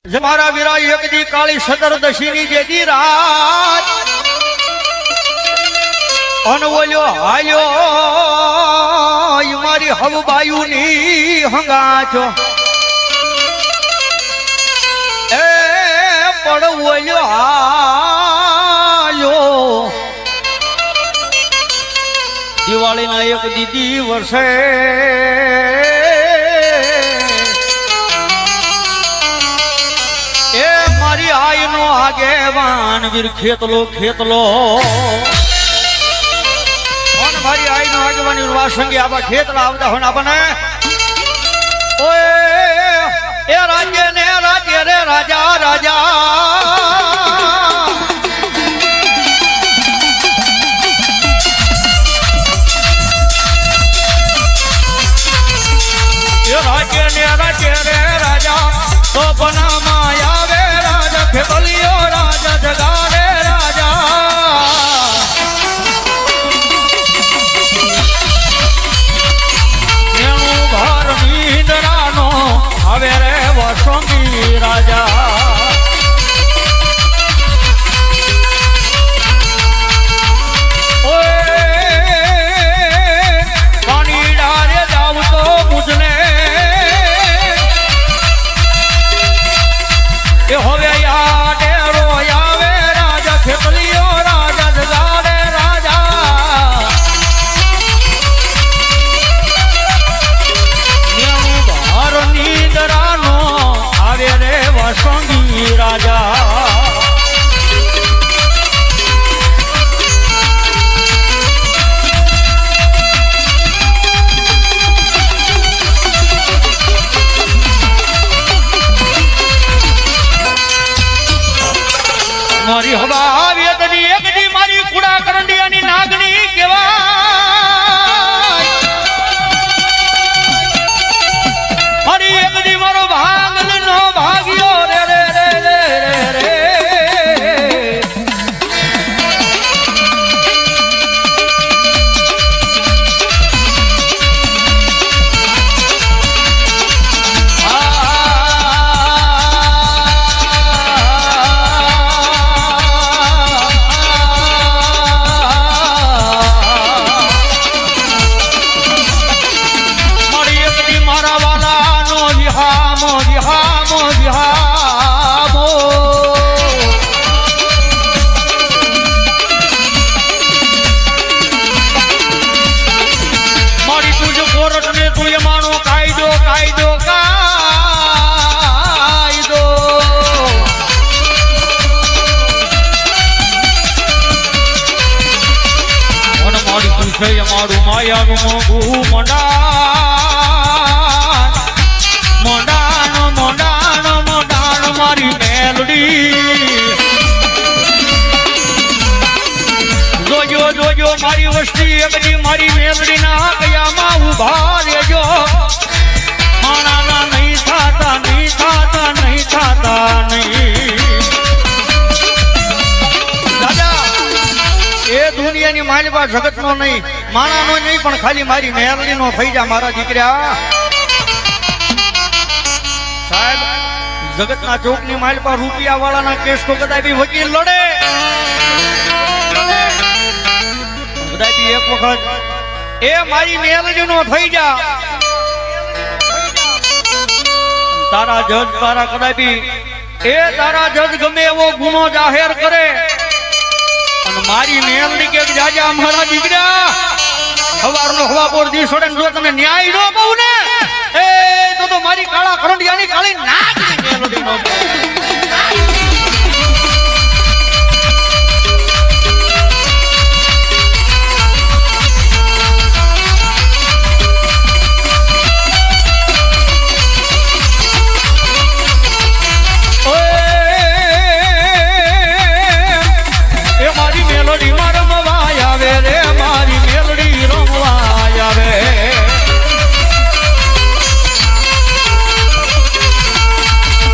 મારા વીરા એક દી કાળી સતરદશી ની જેદી રાત અનવલ્યો હાલ્યો મારી હવબાયુ ની હંગાચો એ પડવલ્યો હાલ્યો દિવાળી ના એક દીદી વર્ષે આઈ નો આગેવાન વીર ખેતલો ખેતલો કોણ મારી આઈ નો આગેવાન વાસંગી આબા ખેતલા આવતા હોના બને ઓય એ રાજ્ય રે રાજા રાજા એ રાજ્ય રે રાજા તો બનામાં આવે ખેતલિયો રાજા જગાડે રાજા એનું ઘર નીંદરાનો હવે રે વસંગી રાજા પાણી ડારે જાવ તો મુજને એ હવે રાજા મારી હવા વેદની એકદી મારી કુડા કરંડિયાની નાગણી કેવાય મારી એકદી મારો ભાંગલ નો ભાગ્યો રે રે રે રે રે મારું માયાનું મોગું મોડાણ મારી મેલડી જોજો મારી વસ્તી એકદી મારી મેલડી ના કયામાં ઉભા રહેજો માણાના નહીં થાતા એ દુનિયાની માલવા જગત નો નહીં માણાનો નહીં પણ ખાલી મારી મેલડી નો થઈ જા મારા દીકરા સાહેબ જગતના ચોકની માલવા રૂપિયા વાળાના કેસ તો કદાપી વકીલ લડે કદાપી એક વખત એ મારી મેલડી નો થઈ જા તારા જજ તારા કદાપી એ તારા જજ ગમે એવો ગુનો જાહેર કરે અને મારી મેલડી કે જાજા મારા દીકરા સવારનો હવા પોર દી છોડે જો તમે ન્યાય નો બહુ ને એ તો મારી કાળા કરંડિયાની કાળી નાગની મેલડી નો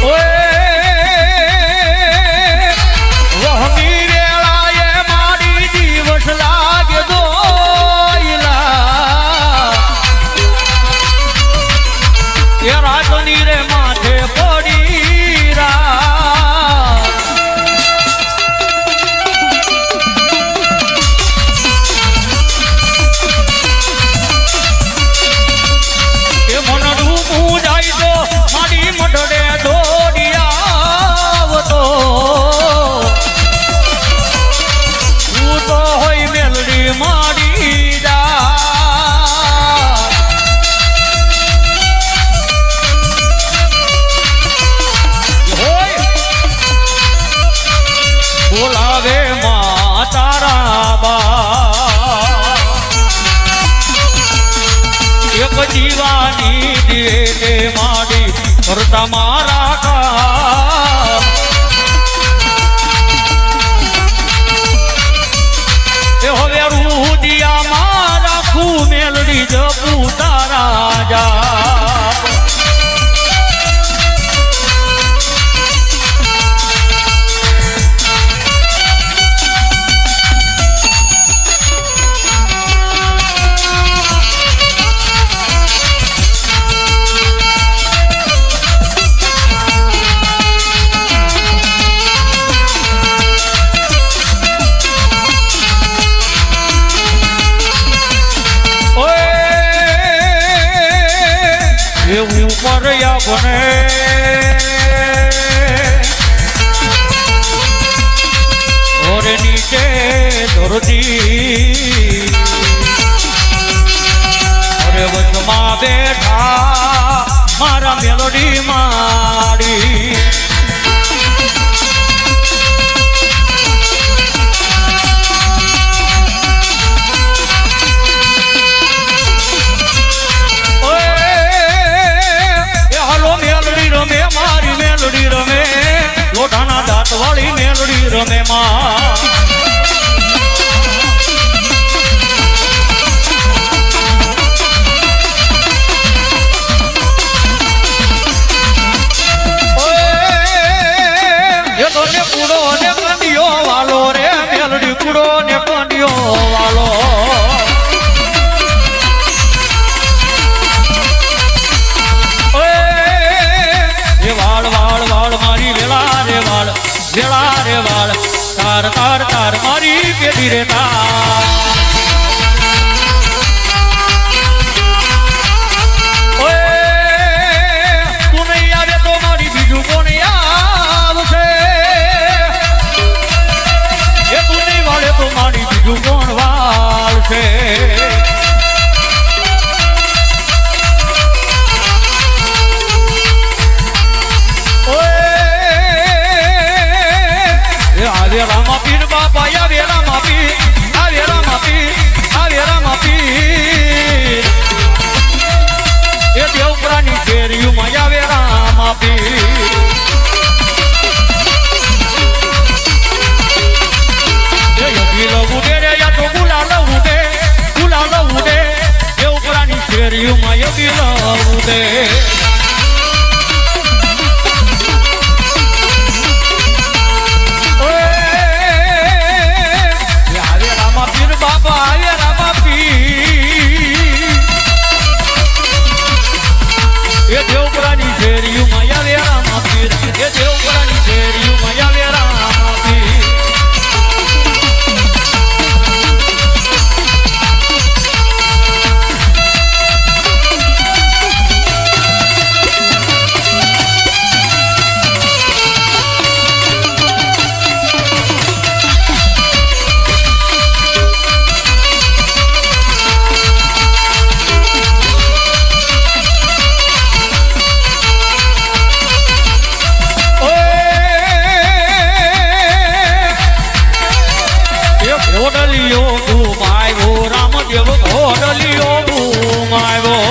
ઓય દીવાની દીવે માડી કરતા મારા કામ એ હવે રૂદિયા મારા ખુ મેલડી જપુ તારા જા મર્યા બને ઓર નીચે દોરદી અરે વચમાં બેઠા મારા મેલોડી માડી મારી મેલડી રમે લોઢાના દાંત વાળી મેલડી રમે માં એ તો ને કુડો ને કંડિયો વાલો રે મેલડી કુડો ને કંડિયો વાલો વેળા રે વાળ તાર તાર તાર મારી પેઢી રે તાર તું નહીં આવે તો મારી બીજું કોણ આવશે એ તું નહીં વાળે તો મારી બીજું કોણ વાળશે આવે રામા પીર બાપા આવે રામા પીર આવે રામા પીર આવે રામા પીર એ દેવપુરાની શેરીઓમાં આવે રામા પીર એ યદી લવું દે રે યા તો ગુલા લવું દે દેવપુરાની શેરીઓમાં યદી લવું દે એ દેવપુરાની શેરીઓમાં આવે રામા પીર એ દેવપુરાની શેરીઓમાં આવે રામા પીર ઘોડલિયો ઘુમાવ્યો રામદેવ ઘોડલિયો ઘુમાવ્યો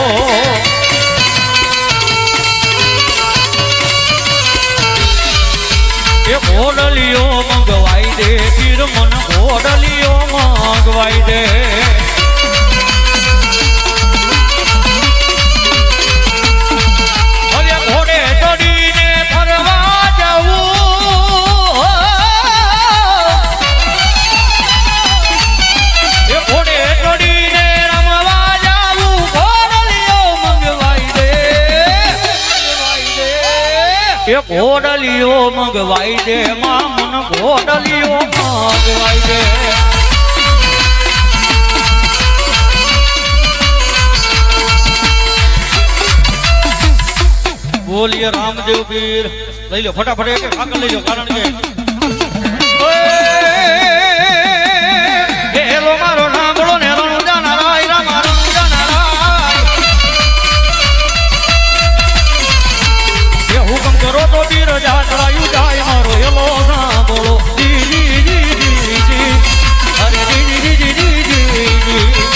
એ ઘોડલિયો મંગવાઈ દે પીર મન ઘોડલિયો મંગવાઈ દે હવે ઘોડે ચડીને ફરવા જવું એ ઘોડલિયો મંગવાઈ દે માં મન ઘોડલિયો મંગવાઈ દે બોલીએ રામદેવ પીર લઈ લો ફટાફટ એક આગળ લઈ લો કારણ કે હેલો મારો નામડો ને રણુ જાના રાય રામા રણુ જાના રાય એ હુકમ કરો તો પીર જા ચડાયું જાય મારો હેલો સાંભળો જી જી જી જી અરે જી જી જી જી જી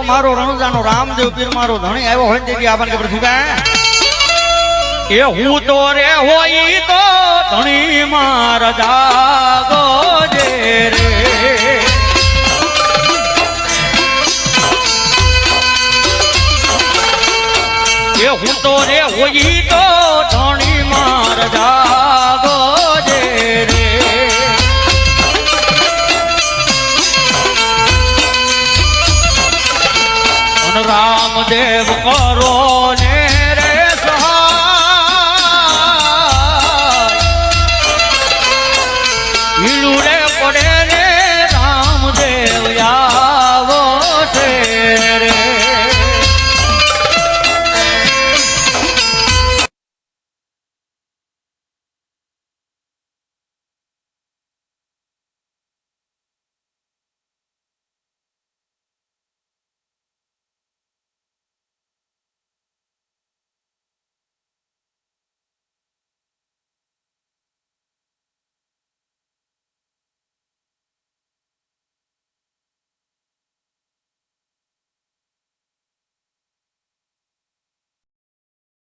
મારો રણુજાનો રામદેવ પીર મારો ધણી આવ્યો હોય તેથી આપણને ખબર શું કહે એ હું તો રે હોય તો ધણી માર જાગો જે રે એ હું તો રે હોય તો ધણી માર જાગો જે રે રામદેવ